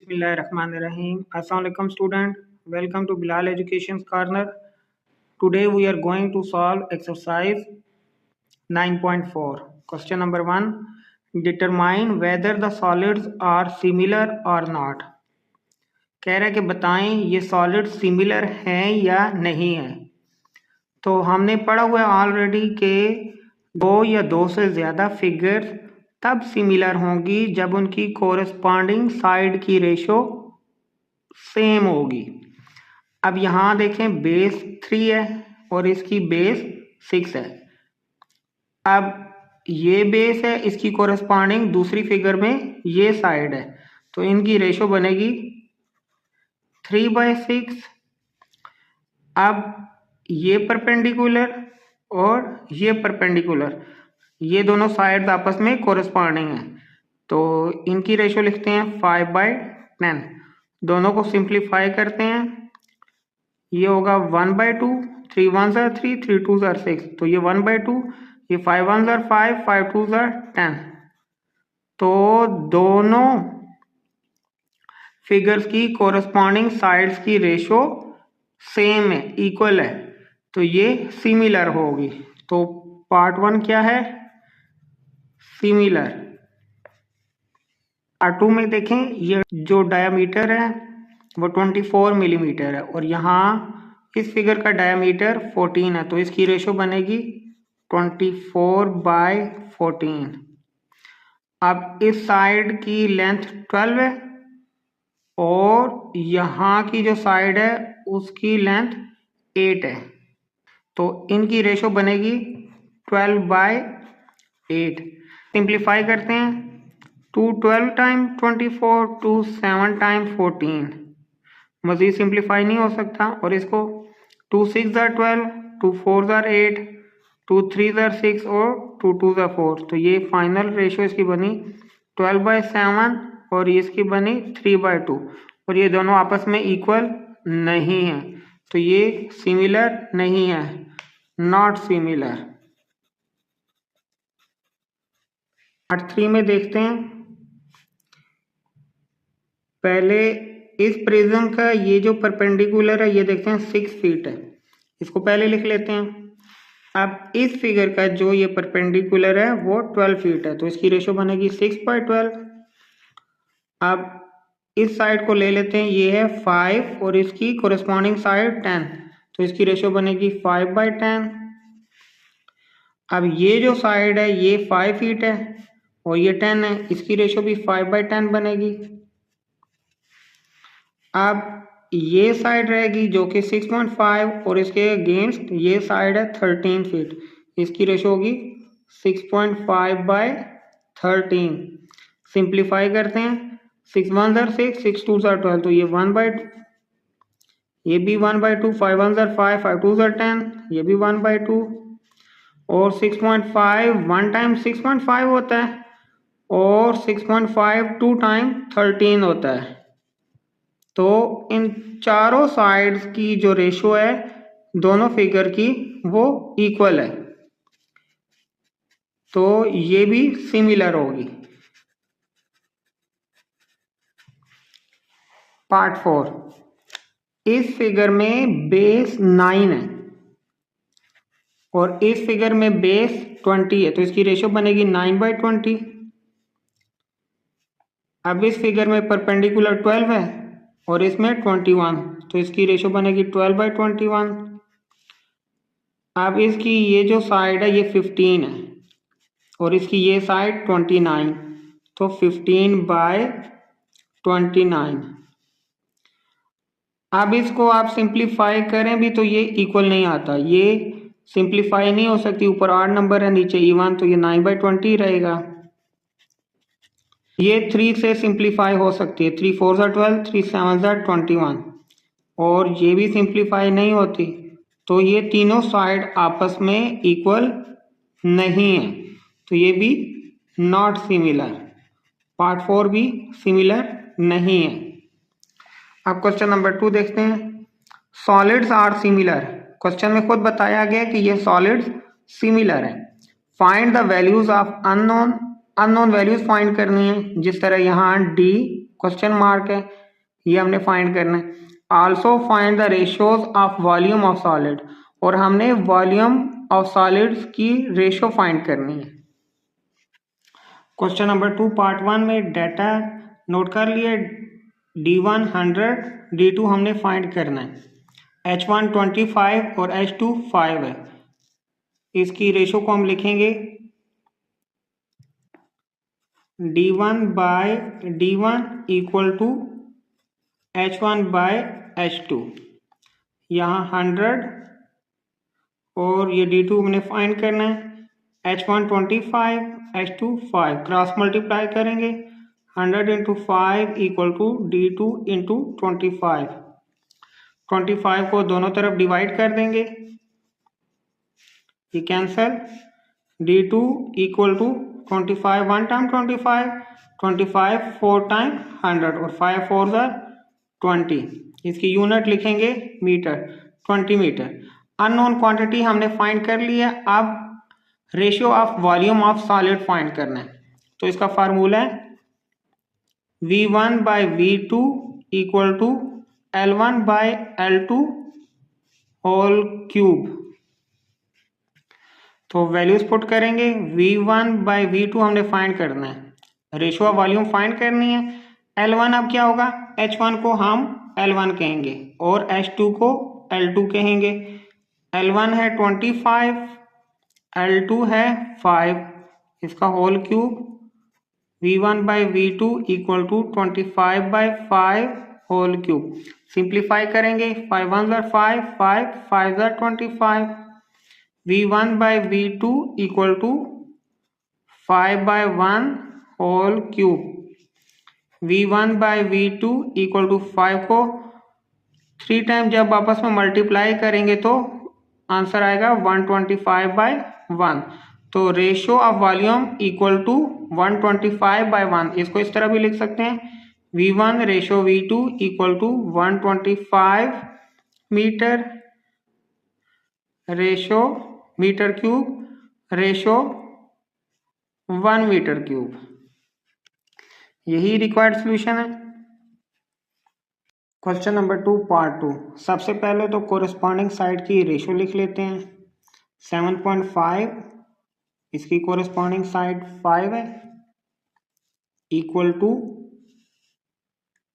Bismillahirrahmanirrahim. Assalamu alaikum student. Welcome to Bilal Education Corner. Today we are going to solve exercise 9.4. Question number 1. Determine whether the solids are similar or not. कह रहा है कि बताएं ये solid similar हैं या नहीं है। तो हमने पढ़ा हुआ है ऑलरेडी के दो या दो से ज़्यादा फिगर्स तब सिमिलर होंगी जब उनकी कोरस्पॉन्डिंग साइड की रेशो सेम होगी। अब यहाँ देखें बेस 3 है और इसकी बेस 6 है। अब ये बेस है, इसकी कोरस्पॉन्डिंग दूसरी फिगर में ये साइड है, तो इनकी रेशो बनेगी 3/6। अब ये परपेंडिकुलर और ये परपेंडिकुलर, ये दोनों साइड्स आपस में कोरस्पॉन्डिंग हैं, तो इनकी रेशो लिखते हैं 5/10। दोनों को सिंप्लीफाई करते हैं, ये होगा 1/2, 3 1s are 3, 3 2s are 6, तो ये 1/2, ये 5 1s are 5, 5 2s are 10। तो दोनों फिगर्स की कोरस्पॉन्डिंग साइड्स की रेशो सेम है, इक्वल है, तो ये सिमिलर होगी। तो पार्ट 1 क्या है? सिमिलर। पार्ट 2 में देखें, ये जो डायामीटर है वो 24 मिलीमीटर है और यहाँ इस फिगर का डायामीटर 14 है, तो इसकी रेशो बनेगी 24/14। अब इस साइड की लेंथ 12 है और यहाँ की जो साइड है उसकी लेंथ 8 है, तो इनकी रेशो बनेगी 12/8। सिंप्लीफाई करते हैं, 2 12 टाइम 24, 2 7 टाइम 14। मज़ीद सिंप्लीफाई नहीं हो सकता, और इसको 2 6s are 12, 2 4s are 8, 2 3s are 6 और 2 2s are 4, तो ये फाइनल रेशो इसकी बनी 12/7 और इसकी बनी 3/2, और ये दोनों आपस में इक्वल नहीं है, तो ये सिमिलर नहीं है, नॉट सिमिलर। पार्ट 3 में देखते हैं। पहले इस प्रिज्म का ये जो परपेंडिकुलर है ये देखते हैं 6 फीट है, इसको पहले लिख लेते हैं। अब इस फिगर का जो ये परपेंडिकुलर है वो 12 फीट है, तो इसकी रेशो बनेगी 6/12। अब इस साइड को ले लेते हैं, ये है 5 और इसकी कोरिस्पॉन्डिंग साइड 10, तो इसकी रेशो बनेगी 5/10। अब ये जो साइड है ये 5 फीट है और ये 10 है, इसकी रेशो भी 5/10 बनेगी। अब ये साइड रहेगी जो कि 6.5 और इसके अगेंस्ट ये साइड है 13 फीट, इसकी रेशो होगी 6.5/13। सिंप्लीफाई करते हैं, 6 1s are 6, 6 2s are 12, तो ये 1/2, ये भी 1/2, 5 1s are 5, 5 2s are 10, ये भी 1/2, और 6.5 1 टाइम 6.5 होता है और 6.5 2 टाइम 13 होता है, तो इन चारों साइड्स की जो रेशो है दोनों फिगर की वो इक्वल है, तो ये भी सिमिलर होगी। पार्ट 4, इस फिगर में बेस 9 है और इस फिगर में बेस 20 है, तो इसकी रेशो बनेगी 9/20। अब इस फिगर में परपेंडिकुलर 12 है और इसमें 21, तो इसकी रेशो बनेगी 12/21। अब इसकी ये जो साइड है ये 15 है और इसकी ये साइड 29, तो 15/29। अब इसको आप सिंप्लीफाई करें भी तो ये इक्वल नहीं आता, ये सिंप्लीफाई नहीं हो सकती, ऊपर 8 नंबर है नीचे इवन, तो ये 9/20 रहेगा। ये 3 से सिंप्लीफाई हो सकती है, 3 4s are 12, 3 7s are 21, और ये भी सिंप्लीफाई नहीं होती, तो ये तीनों साइड आपस में इक्वल नहीं है, तो ये भी नॉट सिमिलर। पार्ट 4 भी सिमिलर नहीं है। अब क्वेश्चन नंबर 2 देखते हैं। सॉलिड्स आर सिमिलर, क्वेश्चन में खुद बताया गया कि ये सॉलिड्स सिमिलर है। Find the values of unknown, unknown values find करनी है, जिस तरह यहाँ D क्वेश्चन मार्क है, ये हमने फाइंड करना है। Also find the ratios of volume of solid, और हमने वॉल्यूम ऑफ सॉलिड्स की रेशियो फाइंड करनी है। क्वेश्चन नंबर 2 पार्ट 1 में डाटा नोट कर लिए। D1 100, D2 हमने फाइंड करना है। H1 25 और H2 5 है। इसकी रेशो को हम लिखेंगे D1 bye D1 equal to H1 bye H2। यहाँ 100 और ये D2 हमने फाइंड करना है। H1 25, H2 5, क्रॉस मल्टीप्लाई करेंगे। 100 into 5 equal to D2 into 25। 25 को दोनों तरफ डिवाइड कर देंगे, ये cancel. D2 equal to 25 1 time 25, 25 4 time 100 और 5 4 20। इसकी यूनिट लिखेंगे मीटर, 20 मीटर। अननोन क्वांटिटी हमने फाइंड कर लिया। अब ratio of volume of solid find करना है। तो इसका फार्मूला है V1 by V2 equal to L1 by L2 whole cube. तो वैल्यूज पुट करेंगे। V1 बाय V2 हमने फाइंड करना है, रेशियो ऑफ वॉल्यूम फाइंड करनी है। L1 अब क्या होगा, H1 को हम L1 कहेंगे और H2 को L2 कहेंगे। L1 है 25, L2 है 5, इसका whole cube. V1 by V2 equal to 25 by 5 whole cube. Simplify करेंगे, 5 1 ज़ा 5, 5 5 ज़ा 25। V1 by V2 equal to 5 by 1 whole cube. V1 by V2 equal to 5 को 3 टाइम जब आपस में मल्टीप्लाई करेंगे तो आंसर आएगा 125 बाई 1। तो ratio of volume equal to 125 by 1। इसको इस तरह भी लिख सकते हैं, V1 ratio V2 equal to 125 metre ratio metre cube ratio 1 metre cube. यही रिक्वायर्ड सॉल्यूशन है। Question number 2 part 2। सबसे पहले तो कोरिस्पॉन्डिंग साइड की रेशियो लिख लेते हैं। 7.5, इसकी कोरिस्पॉन्डिंग साइड 5 है, equal to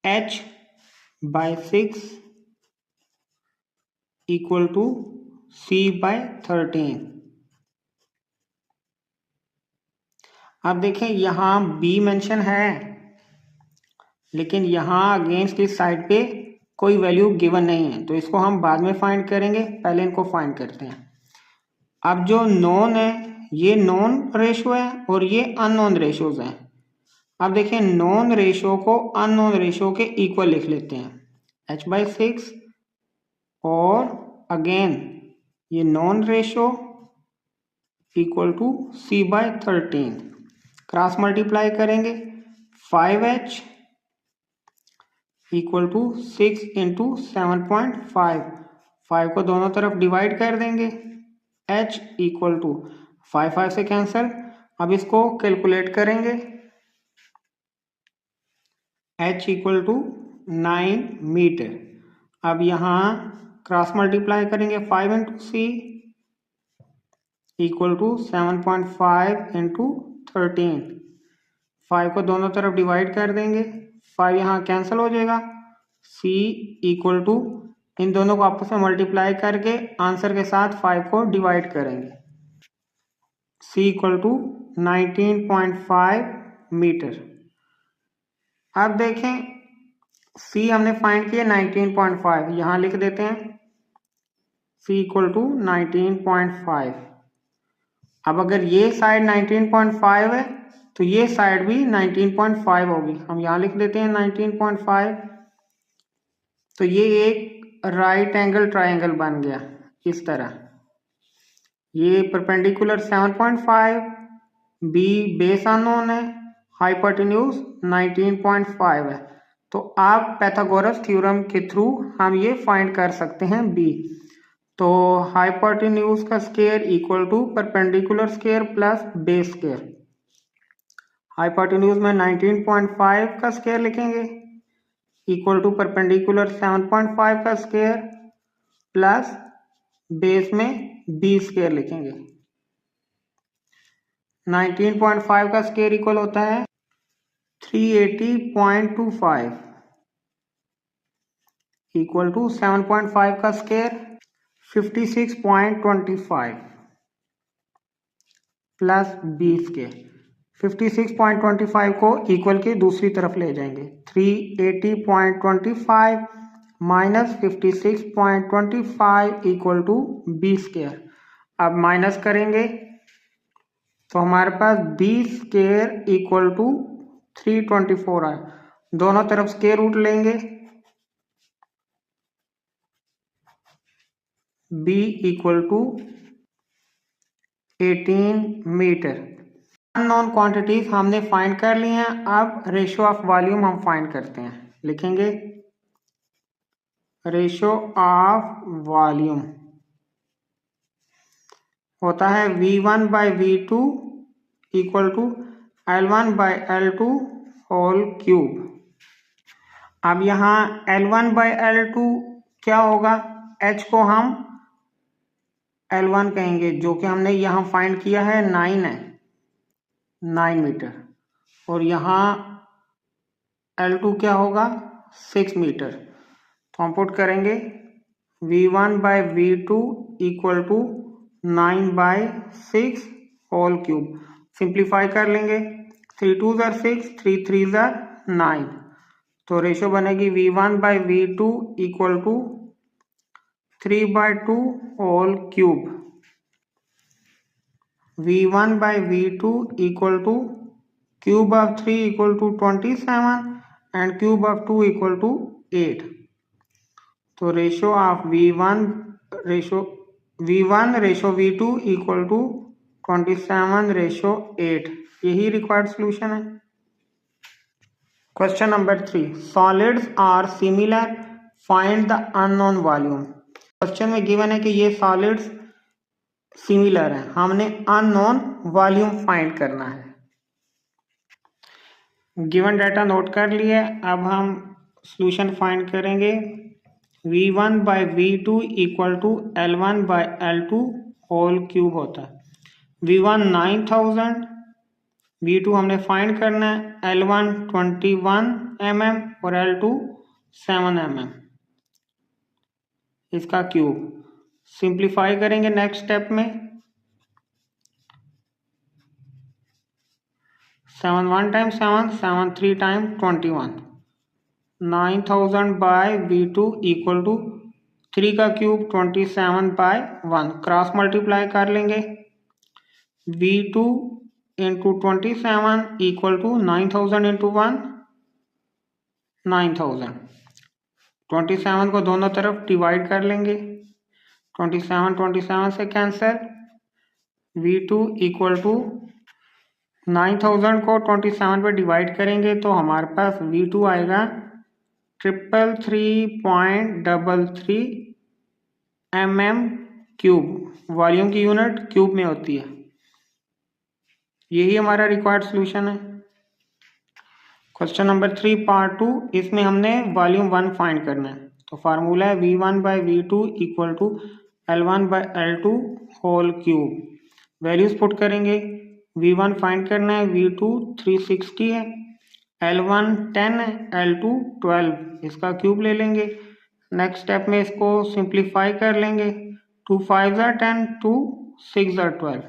H by 6 equal to C by 13। अब देखें यहाँ B मेंशन है, लेकिन यहाँ अगेंस्ट की साइड पे कोई वैल्यू गिवन नहीं है, तो इसको हम बाद में फाइंड करेंगे, पहले इनको फाइंड करते हैं। अब जो नोन है ये नोन रेशियो है और ये अननोन रेशियोज हैं। अब देखें नोन रेशियो को अननोन रेशियो के इक्वल लिख लेते हैं, H बाई 6 और अगेन ये known ratio equal to C by 13। Cross multiply करेंगे, 5H इक्वल टू 6 इंटू 7.5। 5 को दोनों तरफ डिवाइड कर देंगे, H इक्वल टू 5 5 से कैंसिल। अब इसको कैलकुलेट करेंगे, H इक्वल टू 9 मीटर। अब यहाँ क्रॉस मल्टीप्लाई करेंगे, 5 into C equal to 7.5 into 13। 5 को दोनों तरफ डिवाइड कर देंगे, 5 यहाँ कैंसिल हो जाएगा। C इक्वल टू इन दोनों को आपस में मल्टीप्लाई करके आंसर के साथ 5 को डिवाइड करेंगे, C इक्वल टू 19.5 मीटर। अब देखें C हमने फाइंड किया 19.5, यहाँ लिख देते हैं C इक्वल टू 19.5। अब अगर ये साइड 19.5 है तो ये साइड भी 19.5 होगी, हम यहाँ लिख देते हैं 19.5। तो ये एक राइट एंगल ट्रायंगल बन गया इस तरह। ये परपेंडिकुलर 7.5, B बेस अननोन है, हाइपोटेन्यूज 19.5 है। तो आप पाइथागोरस थ्योरम के थ्रू हम ये फाइंड कर सकते हैं B। तो हाइपोटेन्यूज का square equal to perpendicular square plus base square. Hypotenuse में 19.5 का स्क्वायर लिखेंगे इक्वल टू परपेंडिकुलर 7.5 का स्क्वायर प्लस बेस में b स्क्वायर लिखेंगे। 19.5 का स्क्वायर इक्वल होता है 380.25 इक्वल टू 7.5 का स्क्वायर 56.25 प्लस b स्क्वायर। 56.25 को इक्वल के दूसरी तरफ ले जाएंगे। 380.25 minus 56.25 equal to b square. अब माइनस करेंगे तो हमारे पास b स्क्वायर इक्वल टू 324 आए। दोनों तरफ स्क्वायर रूट लेंगे। b इक्वल टू 18 मीटर। अननोन क्वांटिटीज हमने फाइंड कर ली हैं। अब रेशियो ऑफ वॉल्यूम हम फाइंड करते हैं। लिखेंगे रेशियो ऑफ वॉल्यूम होता है V1 by V2 equal to L1 by L2 whole cube. अब यहाँ L1 बाई L2 क्या होगा? H को हम L1 कहेंगे जो कि हमने यहाँ फाइंड किया है 9 है, 9 मीटर। और यहाँ L2 क्या होगा? 6 मीटर। तो हम पुट करेंगे V1 by V2 equal to 9 by 6 whole cube. Simplify कर लेंगे। 3 2 ज़ार 6, 3 3 ज़ार 9। तो रेशो बनेगी V1 by V2 equal to 3 by 2 whole cube. V1 by V2 equal to cube of 3 equal to 27 and cube of 2 equal to 8। तो ratio of V1 ratio V2 equal to 27 ratio 8। यही required solution है। Question number 3, solids are similar, find the unknown volume. Question में given है कि ये solids similar है, हमने unknown volume find करना है। गिवन डाटा नोट कर लिए। अब हम सॉल्यूशन फाइंड करेंगे। V1 by V2 equal to L1 by L2 whole cube होता है। V1 9000, V2 हमने फाइंड करना है L1 21 mm और L2 7 mm। इसका क्यूब सिंप्लीफाई करेंगे नेक्स्ट स्टेप में। 7 1 time 7, 7 3 time 21। 9000 by V2 equal to 3 का क्यूब 27 बाय 1। क्रॉस मल्टीप्लाई कर लेंगे। V2 into 27 equal to 9000 into 1 9000। 27 को दोनों तरफ डिवाइड कर लेंगे। 27 से कैंसिल। V2 इक्वल टू 9000 को 27 पे डिवाइड करेंगे तो हमारे पास V2 आएगा 333.33 mm क्यूब। वॉल्यूम की यूनिट क्यूब में होती है। यही हमारा रिक्वायर्ड सॉल्यूशन है। क्वेश्चन नंबर 3 पार्ट 2, इसमें हमने वॉल्यूम 1 फाइंड करना है। तो फार्मूला है V1 by V2 equal to L1 by L2 whole cube. Values put करेंगे। V1 फाइंड करना है, V2 360 है, L1 10 है, L2 12। इसका क्यूब ले लेंगे। नेक्स्ट स्टेप में इसको सिंप्लीफाई कर लेंगे। 2 5 ज़ार 10, 2 6 ज़ार 12।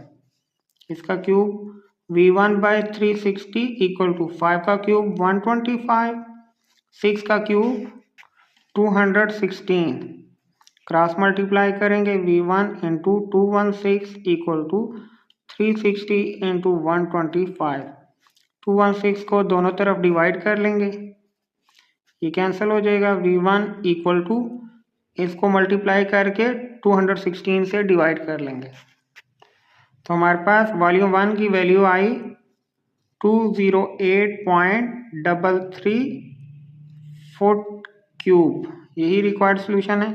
इसका cube V1 by 360 equal to 5 का क्यूब 125, 6 का क्यूब 216। क्रॉस मल्टीप्लाई करेंगे। V1 into 216 equal to 360 into 125। 216 को दोनों तरफ डिवाइड कर लेंगे। ये कैंसिल हो जाएगा। V1 इक्वल टू इसको मल्टीप्लाई करके 216 से डिवाइड कर लेंगे। तो हमारे पास वॉल्यूम 1 की वैल्यू आई 208.33 फुट क्यूब। यही रिक्वायर्ड सॉल्यूशन है।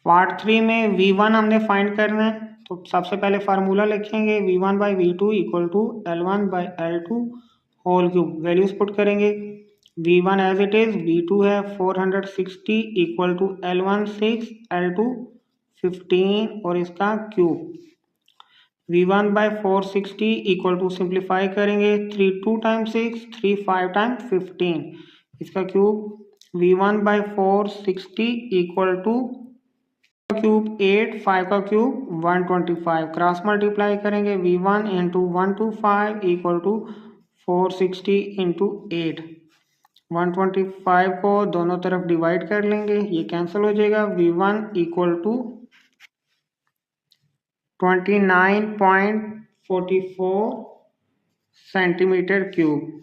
पार्ट 3 में V1 हमने फाइंड करना है। तो तो सबसे पहले फार्मूला लिखेंगे V1 by V2 equal to L1 by L2 whole cube. Values put करेंगे, V1 as it is, V2 है 460 इक्वल टू L1 6, L2 15 और इसका cube. V1 by 460 equal to simplify करेंगे 3 2 टाइम 6, 3 5 टाइम 15, इसका cube. V1 by 460 equal to cube 8, 5 का cube 125, cross multiply करेंगे V1 into 125 equal to 460 into 8, 125 को दोनों तरफ डिवाइड कर लेंगे, ये कैंसिल हो जाएगा। V1 equal to 29.44 centimetre cube,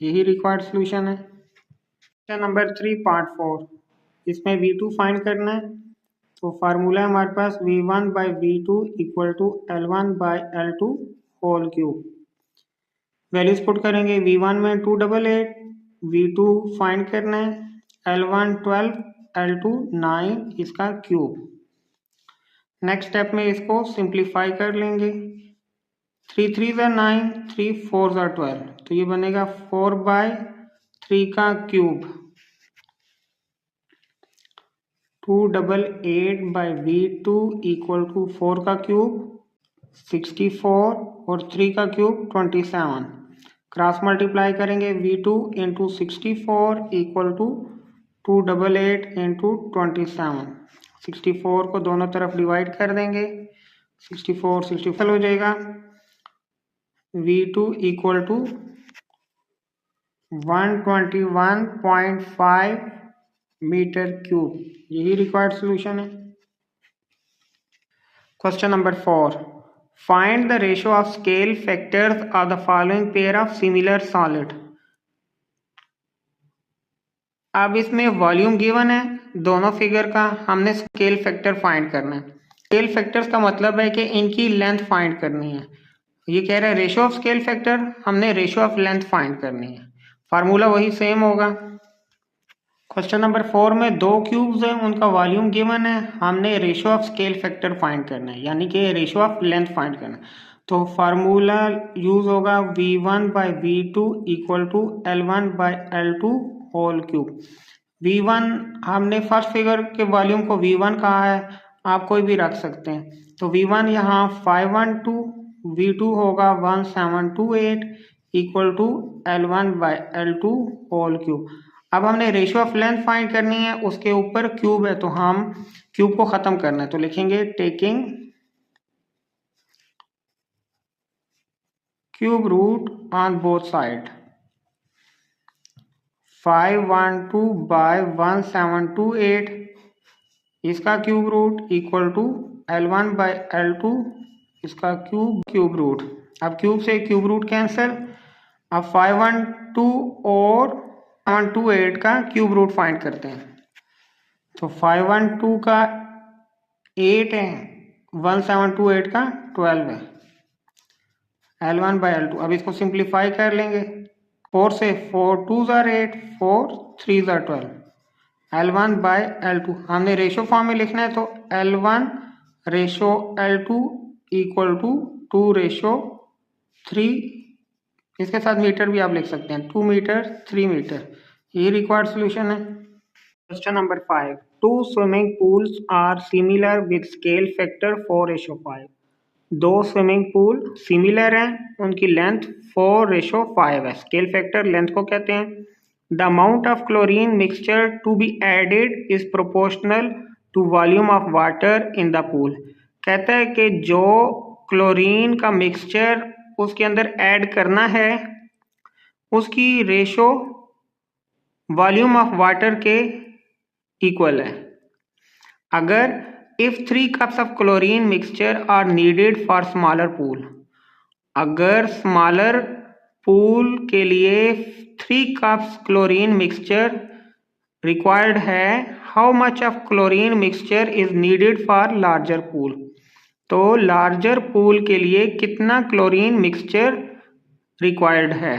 यही रिक्वायर्ड सोल्यूशन है। क्वेश्चन नंबर 3 पार्ट 4, इसमें V2 फाइंड करना है। तो फार्मूला है हमारे पास V1 by V2 equal to L1 by L2 whole cube. Values put करेंगे, V1 में 288, V2 फाइंड करना है, L1 12, L2 9, इसका क्यूब। नेक्स्ट स्टेप में इसको सिंप्लीफाई कर लेंगे, 3 3 ज़ा 9, 3 4 ज़ा 12, तो ये बनेगा 4 बाई 3 का cube. 288 by V2 equal to 4 का क्यूब 64 और 3 का क्यूब 27, क्रॉस मल्टीप्लाई करेंगे V2 into 64 equal to 288 into 27, 64 को दोनों तरफ डिवाइड कर देंगे, 64 65 हो जाएगा। V2 equal to 121.5 metre cube, यही रिक्वायर्ड सोल्यूशन है। Question number 4, find the ratio of scale factors of the following pair of similar solid. अब इसमें वॉल्यूम गिवन है दोनों फिगर का, हमने स्केल फैक्टर फाइंड करना है। स्केल फैक्टर्स का मतलब है कि इनकी लेंथ फाइंड करनी है। ये कह रहा है रेशियो ऑफ स्केल फैक्टर, हमने रेशियो ऑफ लेंथ फाइंड करनी है। फार्मूला वही सेम होगा। क्वेश्चन नंबर 4 में दो क्यूब्स हैं, उनका वॉल्यूम गिवन है, हमने ratio of scale factor find करना है, यानी कि रेशियो ऑफ लेंथ फाइंड करना है। तो फार्मूला यूज होगा V1 by V2 equal to L1 by L2 whole cube. V1 हमने फर्स्ट फिगर के वॉल्यूम को V1 कहा है, आप कोई भी रख सकते हैं। तो V1 यहाँ 512, V2 होगा 1728 equal to L1 by L2 whole cube. अब हमने रेशियो ऑफ लेंथ फाइंड करनी है, उसके ऊपर क्यूब है तो हम क्यूब को खत्म करना है, तो लिखेंगे taking cube root on both side. 512 by 1728 इसका cube root equal to L1 by L2 इसका क्यूब रूट। अब क्यूब से क्यूब रूट कैंसिल। अब 512 और 728 का क्यूब रूट फाइंड करते हैं। तो 512 का 8 है, 1728 का 12 है, L1 बाई L2। अब इसको सिंप्लीफाई कर लेंगे, 4 से 4 2 ज़ार 8, 4 3 ज़ार 12, L1 बाई L2। हमने रेशो फॉर्म में लिखना है, तो L1 ratio L2 equal to 2 ratio 3, इसके साथ मीटर भी आप लिख सकते हैं, 2 मीटर 3 मीटर, ये रिक्वायर्ड सोल्यूशन है। Question number 5, 2 swimming pools are similar with scale factor 4:5। दो स्विमिंग पूल सिमिलर हैं, उनकी लेंथ 4:5 है, स्केल फैक्टर लेंथ को कहते हैं। The amount of chlorine mixture to be added is proportional to volume of water in the pool. कहता है कि जो क्लोरीन का मिक्सचर उसके अंदर ऐड करना है उसकी रेशो वॉल्यूम ऑफ वाटर के इक्वल है। अगर if 3 cups of chlorine mixture are needed for smaller pool, अगर स्मॉलर पूल के लिए 3 cups क्लोरीन मिक्सचर रिक्वायर्ड है, how much of chlorine mixture is needed for larger pool. तो larger pool के लिए कितना क्लोरीन मिक्सचर रिक्वायर्ड है।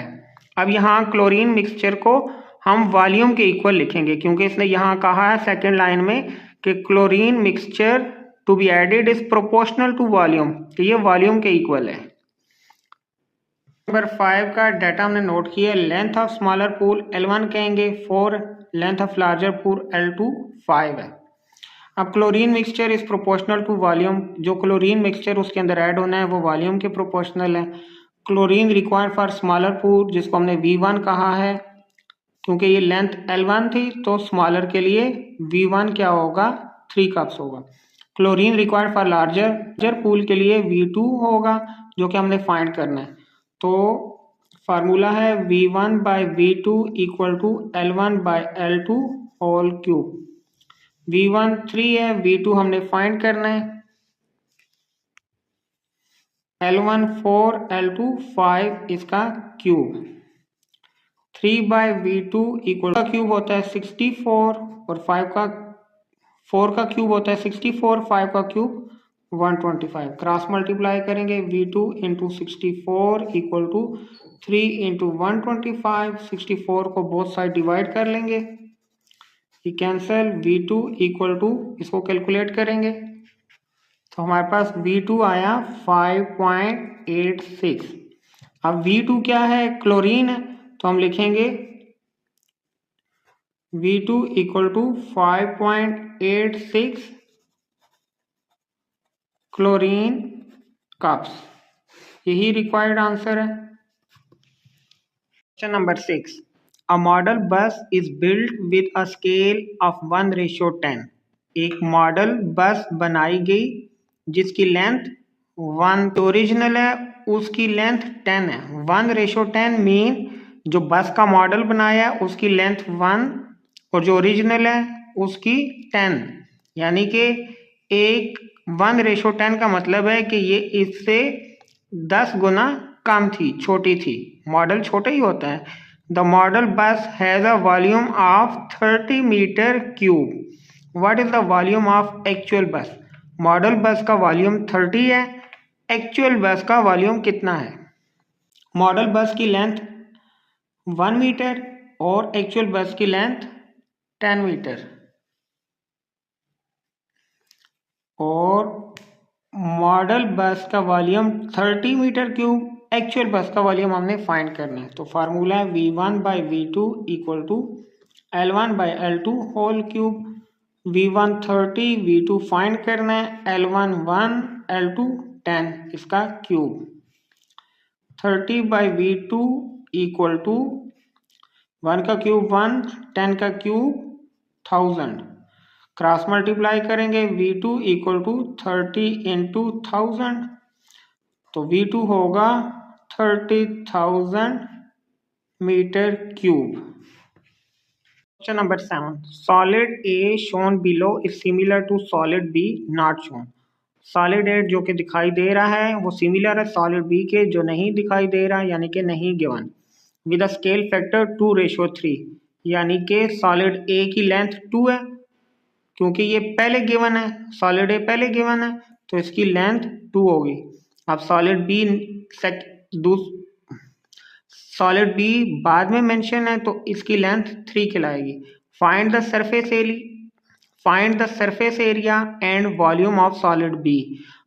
अब यहाँ क्लोरीन मिक्सचर को हम वॉल्यूम के इक्वल लिखेंगे, क्योंकि इसने यहाँ कहा है सेकेंड लाइन में कि chlorine mixture to be added is proportional to volume, तो ये वॉल्यूम के इक्वल है। नंबर 5 का डाटा हमने नोट किया। Length of smaller pool L1 कहेंगे 4, length of larger pool L2 5 है। अब chlorine mixture is proportional to volume, जो क्लोरीन मिक्सचर उसके अंदर ऐड होना है वो वॉल्यूम के प्रोपोर्शनल है। Chlorine required for smaller pool, जिसको हमने V1 कहा है, क्योंकि ये लेंथ L1 थी तो स्मॉलर के लिए V1 क्या होगा, 3 कप्स होगा। Chlorine required for larger pool के लिए V2 होगा, जो कि हमने फाइंड करना है। तो फार्मूला है V1 by V2 equal to L1 by L2 whole cube. V1 3 है, V2 हमने फाइंड करना है। L1 4, L2 5 इसका क्यूब। 3 बाई V2 इक्वल का क्यूब होता है 64 और 4 का क्यूब होता है 64, 5 का क्यूब 125। क्रॉस मल्टीप्लाई करेंगे V2 into 64 equal to 3 into 125। 64 को बोथ साइड डिवाइड कर लेंगे, ये कैंसिल। V2 इक्वल टू, इसको कैलकुलेट करेंगे तो हमारे पास V2 आया 5.86। अब V2 क्या है, क्लोरीन है, तो हम लिखेंगे V2 equal to 5.86 chlorine cups. यही रिक्वायर्ड आंसर है। Question number 6, a model bus is built with a scale of 1:10। एक मॉडल बस बनाई गई जिसकी लेंथ 1, ओरिजिनल है उसकी लेंथ 10 है। 1:10 मीन जो बस का मॉडल बनाया है उसकी लेंथ 1 और जो ओरिजिनल है उसकी 10, यानी कि एक 1:10 का मतलब है कि ये इससे 10 गुना कम थी, छोटी थी। मॉडल छोटा ही होता है। The model bus has a volume of 30 metre cube. What is the volume of actual bus? Model bus का वॉल्यूम 30 है, एक्चुअल बस का वॉल्यूम कितना है? मॉडल बस की लेंथ 1 मीटर और एक्चुअल बस की लेंथ 10 मीटर। और मॉडल बस का वॉल्यूम 30 मीटर क्यूब, एक्चुअल बस का वॉल्यूम हमने फाइंड करना है। तो फार्मूला है V1 by V2 equal to L1 by L2 whole cube. V1 30, V2 find करना है, L1 1, L2 10 इसका cube. 30 by V2 equal to 1 का क्यूब 1, 10 का क्यूब 1000। क्रॉस मल्टीप्लाई करेंगे V2 इक्वल टू 30 इंटू 1000, तो V2 होगा 30,000 metre cube. Question number 7, solid A shown below is similar to solid B not shown. Solid A जो कि दिखाई दे रहा है वो सिमिलर है सॉलिड B के जो नहीं दिखाई दे रहा, यानी कि नहीं given, with a scale factor 2:3, यानी कि सॉलिड A की लेंथ 2 है, क्योंकि ये पहले गिवन है, सॉलिड A पहले गिवन है तो इसकी लेंथ 2 होगी। अब सॉलिड B बाद में मेंशन है तो इसकी लेंथ 3 कहलाएगी। Find the surface area and volume of solid B।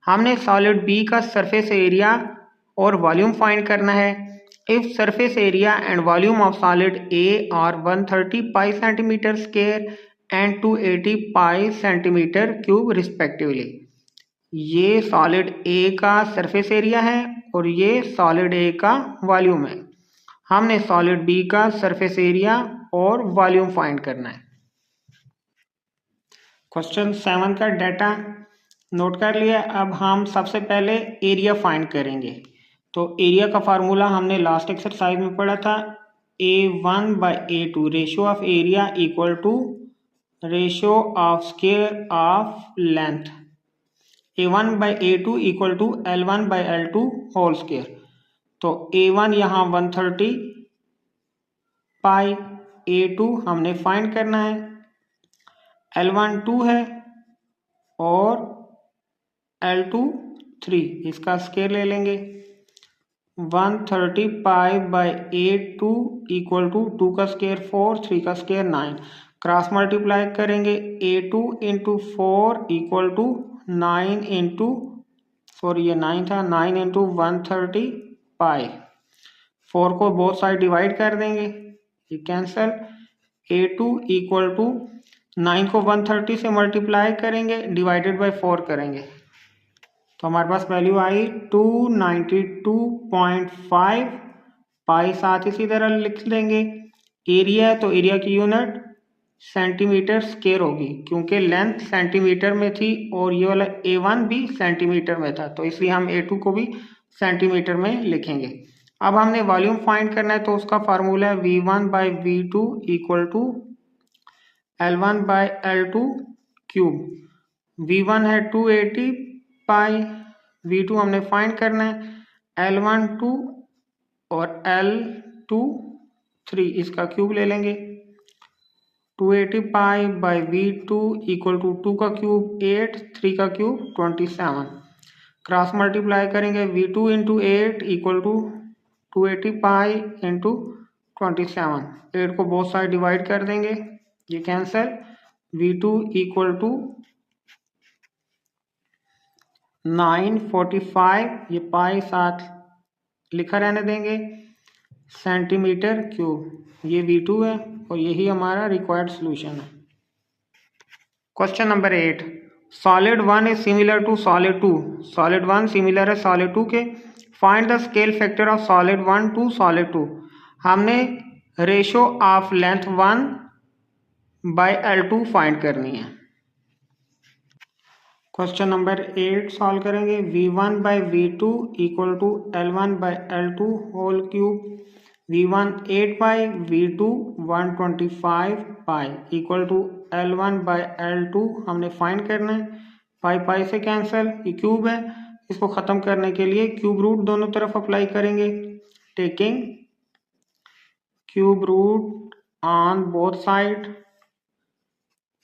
हमने सॉलिड B का सरफेस एरिया और वॉल्यूम फाइंड करना है। If surface area and volume of solid A are 130 pi centimetre square and 280 pi centimetre cube respectively. ये solid A का surface area है और ये सॉलिड A का वॉल्यूम है। हमने सॉलिड B का सरफेस एरिया और वॉल्यूम फाइंड करना है। क्वेश्चन 7 का डाटा नोट कर लिया। अब हम सबसे पहले एरिया फाइंड करेंगे। तो एरिया का फार्मूला हमने लास्ट एक्सरसाइज में पढ़ा था, A1 by A2 ratio of area equal to ratio of square of length. A1 by A2 equal to L1 by L2 whole square. तो A1 यहाँ 130 पाई, A2 हमने फाइंड करना है, L1 2 है और L2 3, इसका स्क्वायर ले लेंगे। 130 pi by A2 equal to 2 का स्क्वायर 4, 3 का स्क्वायर 9। क्रॉस मल्टीप्लाई करेंगे, A2 into 4 equal to 9 into sorry ये 9 था, 9 इंटू 130 पाई। 4 को बोथ साइड डिवाइड कर देंगे, ये कैंसल। A2 इक्वल टू 9 को 130 से मल्टीप्लाई करेंगे, डिवाइडेड बाय 4 करेंगे, तो हमारे पास वैल्यू आई 292.5 पाई। साथ इसी तरह लिख देंगे एरिया, तो एरिया की यूनिट सेंटीमीटर स्क्वायर होगी, क्योंकि लेंथ सेंटीमीटर में थी और ये वाला A1 भी सेंटीमीटर में था, तो इसलिए हम A2 को भी सेंटीमीटर में लिखेंगे। अब हमने वॉल्यूम फाइंड करना है, तो उसका फार्मूला है V1 by V2 equal to L1 by L2 cube. V1 है 280 पाई, V2 हमने फाइंड करना है, L1 2 और L2 3, इसका क्यूब ले लेंगे। 280 pi by V2 equal to 2 का क्यूब 8, 3 का क्यूब 27, क्रॉस मल्टीप्लाई करेंगे, V2 into 8 equal to 280 pi into 27, 8 को बोथ साइड डिवाइड कर देंगे, ये कैंसल। V2 इक्वल टू 945, ये पाई साथ लिखा रहने देंगे, सेंटीमीटर क्यूब। ये V2 है और यही हमारा रिक्वायर्ड सॉल्यूशन है। Question number 8, solid 1 is similar to solid 2। Solid 1 similar है सॉलिड 2 के। Find the scale factor of solid 1 to solid 2। हमने ratio of length 1 by L2 find करनी है। क्वेश्चन नंबर 8 सॉल्व करेंगे। V1 by V2 equal to L1 by L2 whole cube. V1 8 pi, V2 125 pi equal to L1 by L2 हमने find करना है। पाई पाई से cancel, ये cube है, इसको ख़त्म करने के लिए क्यूब रूट दोनों तरफ अप्लाई करेंगे, taking cube root on both side.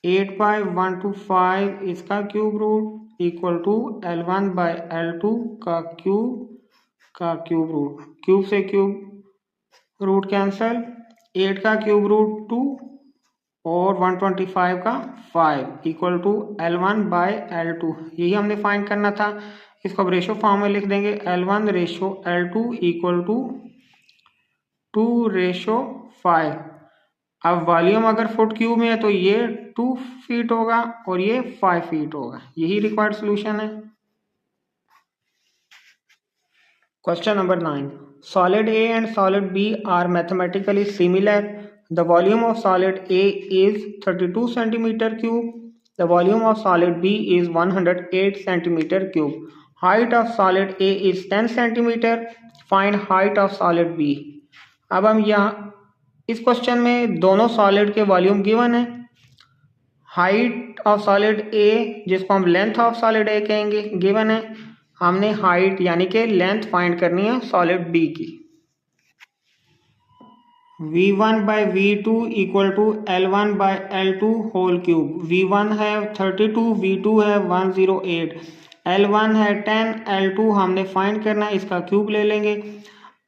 8 by 125 इसका cube root equal to L1 by L2 का क्यूब रूट। क्यूब से क्यूब रूट कैंसल, 8 का क्यूब रूट 2 और 125 का 5 equal to L1 by L2। यही हमने फाइंड करना था, इसको अब रेशो फॉर्म में लिख देंगे, L1 ratio L2 equal to 2:5। अब वॉल्यूम अगर फुट क्यूब में है तो ये 2 फीट होगा और ये 5 फीट होगा। यही रिक्वायर्ड सॉल्यूशन है। Question number 9, solid A and solid B are mathematically similar. The volume of solid A is 32 centimetre cube, the volume of solid B is 108 centimetre cube. Height of solid A is 10 centimetre, find height of solid B। अब हम यहाँ इस question में दोनों solid के volume given है। Height of solid A, जिसको हम लेंथ ऑफ सॉलिड A कहेंगे, गिवन है। हमने हाइट यानी कि लेंथ फाइंड करनी है सॉलिड B की। V1 by V2 equal to L1 by L2 whole cube. V1 है 32, V2 है 108, L1 है 10, L2 हमने फाइंड करना है, इसका क्यूब ले लेंगे।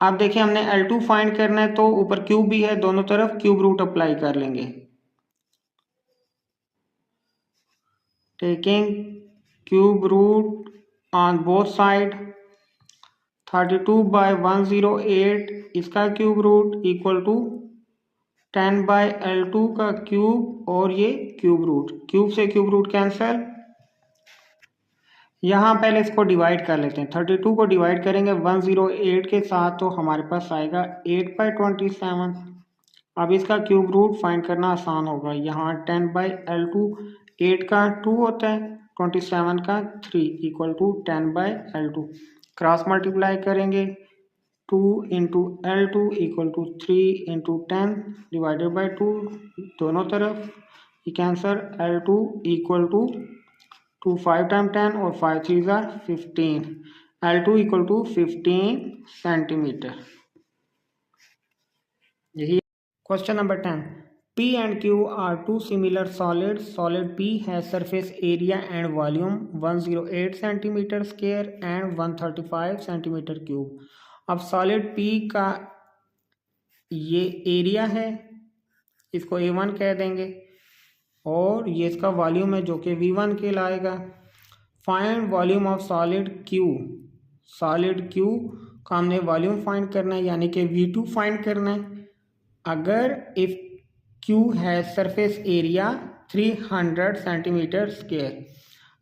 अब देखिए हमने L2 फाइंड करना है तो ऊपर क्यूब भी है, दोनों तरफ क्यूब रूट अप्लाई कर लेंगे, taking cube root on both side. 32 by 108 इसका cube root equal to 10 by L2 का क्यूब और ये क्यूब रूट। क्यूब से क्यूब रूट कैंसिल। यहाँ पहले इसको डिवाइड कर लेते हैं। 32 को डिवाइड करेंगे 108 के साथ तो हमारे पास आएगा 8 बाई 27। अब इसका क्यूब रूट फाइंड करना आसान होगा। यहाँ 10 बाई L2, 8 का 2 होता है, 27 का 3 equal to 10 by L2। Cross multiply करेंगे, 2 into L2 equal to 3 into 10 divided by 2 दोनों तरफ, ये cancer. L2 equal to 2 5 time 10 और 5 3 are 15, L2 equal to 15 centimetre. यही question number 10, P and Q are two similar solids. Solid P has surface area and volume 108 centimeter square and 135 centimeter cube. अब solid P का ये area है, इसको A1 कह देंगे, और ये इसका वॉल्यूम है जो कि V1 कहलाएगा। Find volume of solid Q. Solid Q का हमने वॉल्यूम फाइंड करना है, यानी कि V2 फाइंड करना है। अगर इफ क्यू है सरफेस एरिया 300 सेंटीमीटर स्क्वायर,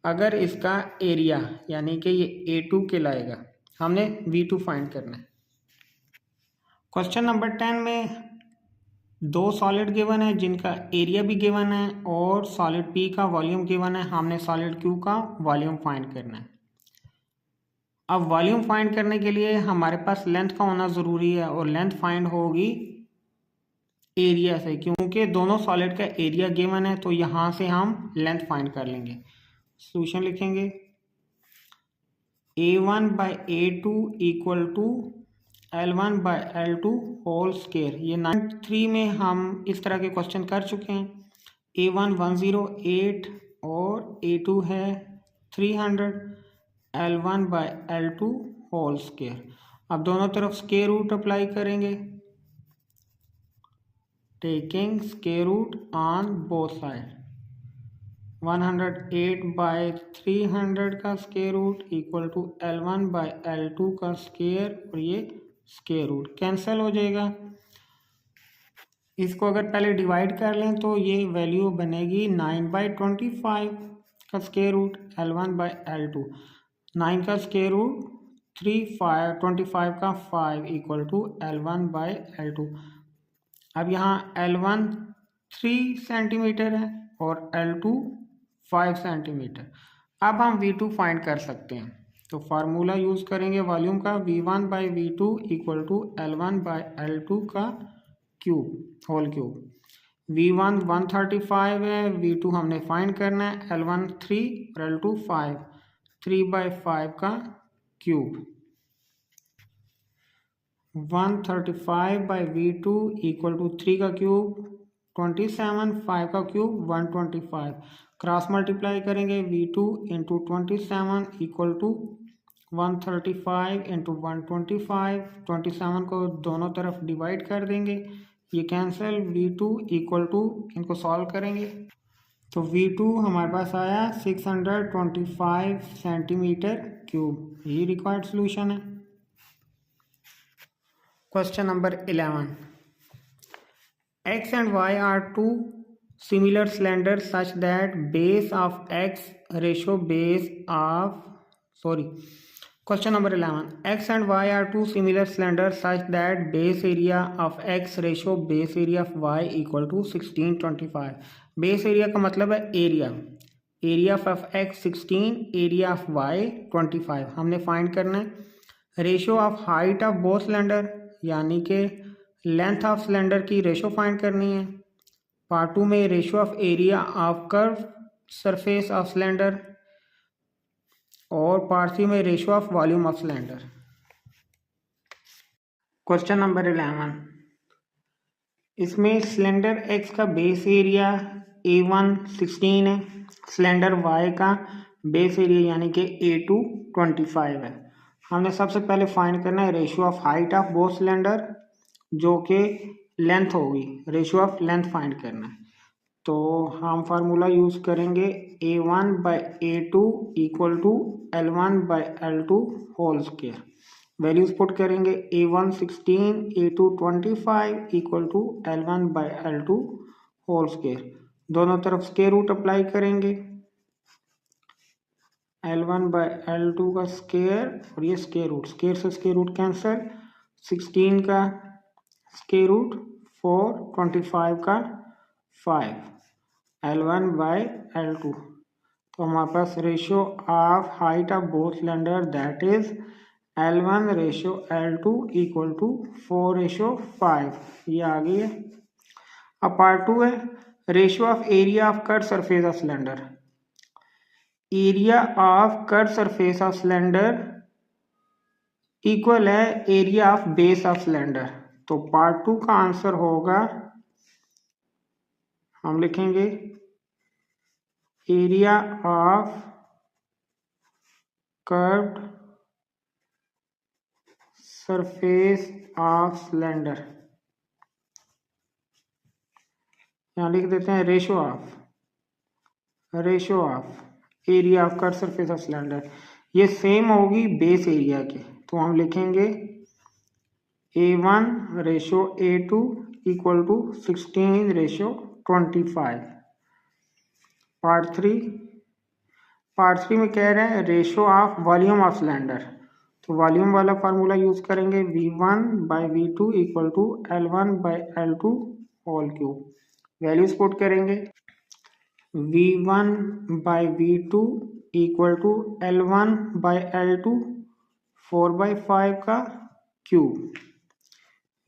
अगर इसका एरिया यानी कि ये A2 कहलाएगा, हमने V2 फाइंड करना है। क्वेश्चन नंबर 10 में दो सॉलिड गिवन है जिनका एरिया भी गिवन है और सॉलिड P का वॉल्यूम गिवन है। हमने सॉलिड Q का वॉल्यूम फाइंड करना है। अब वॉल्यूम फाइंड करने के लिए हमारे पास लेंथ का होना ज़रूरी है और लेंथ फाइंड होगी एरिया से, क्योंकि दोनों सॉलिड का एरिया गिवन है, तो यहाँ से हम लेंथ फाइंड कर लेंगे। सॉल्यूशन लिखेंगे A1 by A2 equal to L1 by L2 whole square. ये 93 में हम इस तरह के क्वेश्चन कर चुके हैं। A1 108 और A2 है 300, L1 by L2 whole square. अब दोनों तरफ स्क्वायर रूट अप्लाई करेंगे, taking square root on both side. 108 by 300 का square root equal to L1 by L2 का स्क्वायर, और ये स्क्वायर रूट कैंसिल हो जाएगा। इसको अगर पहले डिवाइड कर लें तो ये वैल्यू बनेगी 9 बाई 25 का square root L1 by L2। 9 का स्क्वायर रूट 25 का 5 equal to L1 by L2। अब यहाँ L1 3 सेंटीमीटर है और L2 5 सेंटीमीटर। अब हम V2 फाइंड कर सकते हैं, तो फार्मूला यूज़ करेंगे वॉल्यूम का, V1 by V2 equal to L1 by L2 का क्यूब होल क्यूब। V1 135 है, V2 हमने फाइंड करना है, L1 3 और L2 5, 3 बाई 5 का cube. 135 by V2 equal to 3 का क्यूब 27, 5 का क्यूब 125। क्रॉस मल्टीप्लाई करेंगे, V2 into 27 equal to 135 into 125। 27 को दोनों तरफ डिवाइड कर देंगे, ये कैंसिल। V2 इक्वल टू, इनको सॉल्व करेंगे तो V2 हमारे पास आया 625 सेंटीमीटर क्यूब। ये रिक्वायर्ड सॉल्यूशन है। Question number 11, X and Y are two similar cylinders such that base of X ratio base of question number 11, X and Y are two similar cylinders such that base area of X ratio base area of Y equal to 1625। base area का मतलब है area of X 16, area of Y 25 हमने find करना है। Ratio of height of both cylinder, यानी कि length of cylinder की ratio find करनी है। पार्ट 2 में ratio of area of curve surface of cylinder, और पार्ट 3 में ratio of volume of cylinder. Question number 11, इसमें सिलेंडर X का बेस एरिया A1 16 है, सिलेंडर Y का बेस एरिया यानी कि A2 25 है। हमने सबसे पहले फाइंड करना है ratio of height of both cylinder, जो कि लेंथ होगी, रेशियो ऑफ लेंथ फाइंड करना है। तो हम फार्मूला यूज़ करेंगे A1 by A2 equal to L1 by L2 whole square. Values put करेंगे, A1 16, A2 25 equal to L1 by L2 whole square. दोनों तरफ स्क्वायर रूट अप्लाई करेंगे, L1 बाई L2 का स्क्वायर और ये स्क्वायर रूट, स्क्वायर से square root cancel. 16 का square root 4, 25 का 5, L1 बाई L2। तो हमारे पास ratio of height of both cylinder that is L1 ratio L2 equal to 4:5, ये आ गई है। अब पार्ट 2 है ratio of area of cut surface of cylinder. Area of cut surface of cylinder equal है area of base of cylinder. तो part 2 का answer होगा, हम लिखेंगे area of curved surface of cylinder, यहाँ लिख देते हैं ratio of area of cut surface of cylinder, ये सेम होगी बेस एरिया के। तो हम लिखेंगे A1 ratio A2 equal to 16 ratio 25। Part three में कह रहे हैं ratio of volume of cylinder, तो वॉल्यूम वाला फार्मूला यूज करेंगे V1 by V2 equal to L1 by L2 whole cube. Values put करेंगे V1 by V2 equal to L1 by L2 4/5 का cube,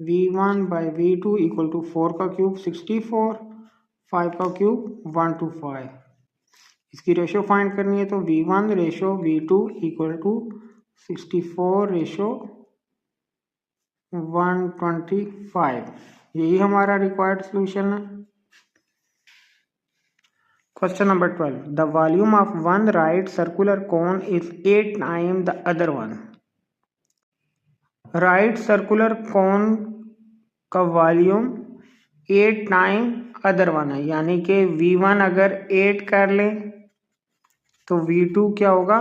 V1 by V2 equal to 4 का cube 64, 5 का cube 1/5। इसकी ratio find करनी है तो V1 ratio V2 equal to 64 ratio 125। यही हमारा रिक्वायर्ड सोल्यूशन है। Question number 12, the volume of one right circular cone is 8 time the other one. Right circular cone का वॉल्यूम 8 टाइम अदर वन है, यानी कि V1 अगर 8 कर लें तो V2 क्या होगा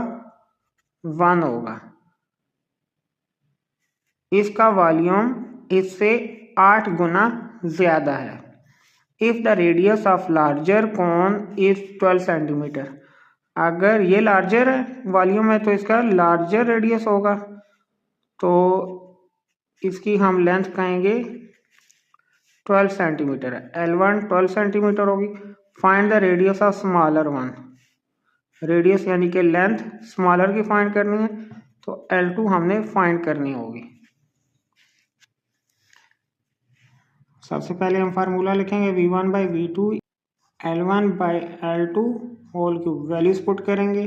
1 होगा। इसका वॉल्यूम इससे 8 गुना ज्यादा है। If the radius of larger cone is 12 centimetre, अगर ये लार्जर है वॉल्यूम है तो इसका लार्जर रेडियस होगा, तो इसकी हम लेंथ कहेंगे 12 सेंटीमीटर है। L1 12 सेंटीमीटर होगी। Find the radius of smaller one, radius यानी कि लेंथ स्मॉलर की फाइंड करनी है तो L2 हमने फाइंड करनी होगी। सबसे पहले हम फार्मूला लिखेंगे V1 by V2 L1 by L2 whole cube. Values put करेंगे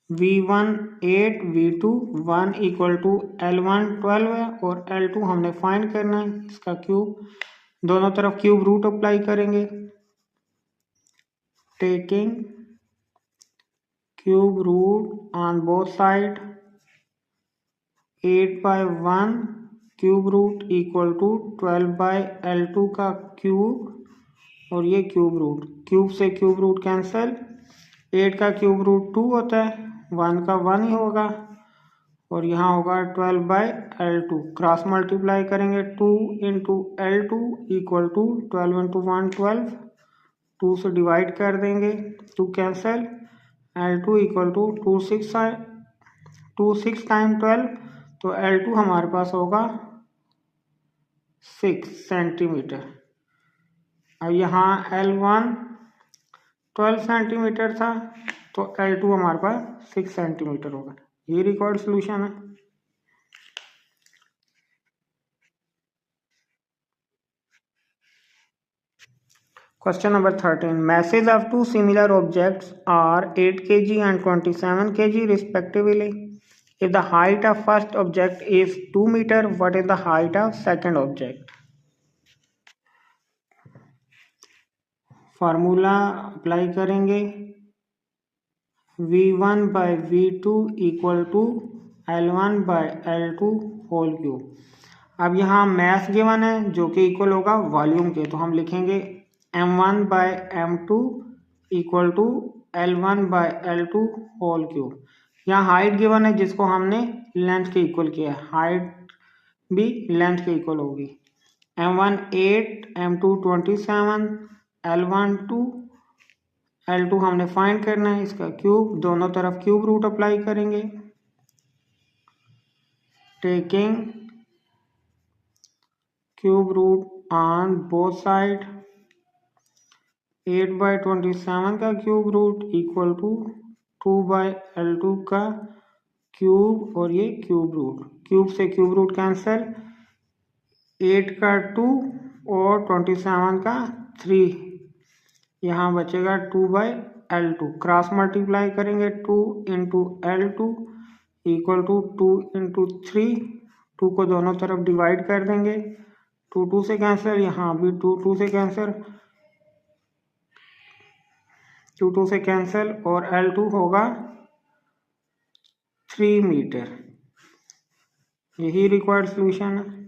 V1 8, V2 1 equal to L1 12 है और L2 हमने फाइंड करना है, इसका क्यूब। दोनों तरफ क्यूब रूट अप्लाई करेंगे, taking cube root on both side 8/1 cube root equal to 12/L2 का क्यूब और ये क्यूब रूट, क्यूब से क्यूब रूट कैंसिल, 8 का क्यूब रूट 2 होता है, 1 का 1 ही होगा और यहाँ होगा 12/L2। क्रॉस मल्टीप्लाई करेंगे 2 into L2 equal to 12 into 1 12, 2 से डिवाइड कर देंगे, 2 cancel, L2 equal to 2 6 time 12, तो L2 हमारे पास होगा 6 सेंटीमीटर। अब यहाँ L1 12 सेंटीमीटर था तो L2 हमारे पास 6 सेंटीमीटर होगा। ये रिक्वायर्ड सॉल्यूशन है। Question number 13, masses of two similar objects are 8 kg and 27 kg respectively. If the height of first object is 2 meter, what is the height of second object? Formula apply करेंगे V1 by V2 equal to L1 by L2 whole cube. अब यहाँ math given है जो कि equal होगा volume के, तो हम लिखेंगे M1 by M2 equal to L1 by L2 whole cube. यहाँ हाइट गिवन है जिसको हमने लेंथ के इक्वल किया है, हाइट भी लेंथ के इक्वल होगी। M1 8, M2 27, L1 2, L2 हमने फाइंड करना है, इसका क्यूब। दोनों तरफ क्यूब रूट अप्लाई करेंगे, taking cube root on both side 8/27 का cube root equal to 2/L2 का क्यूब और ये क्यूब रूट, क्यूब से क्यूब रूट कैंसिल, 8 का 2 और 27 का 3, यहाँ बचेगा 2/L2। क्रॉस मल्टीप्लाई करेंगे 2 into L2 equal to 2 into 3, 2 को दोनों तरफ डिवाइड कर देंगे, 2 से कैंसिल, यहाँ भी 2 से कैंसिल, 2 से कैंसिल और L2 होगा 3 मीटर। यही रिक्वायर्ड सॉल्यूशन है।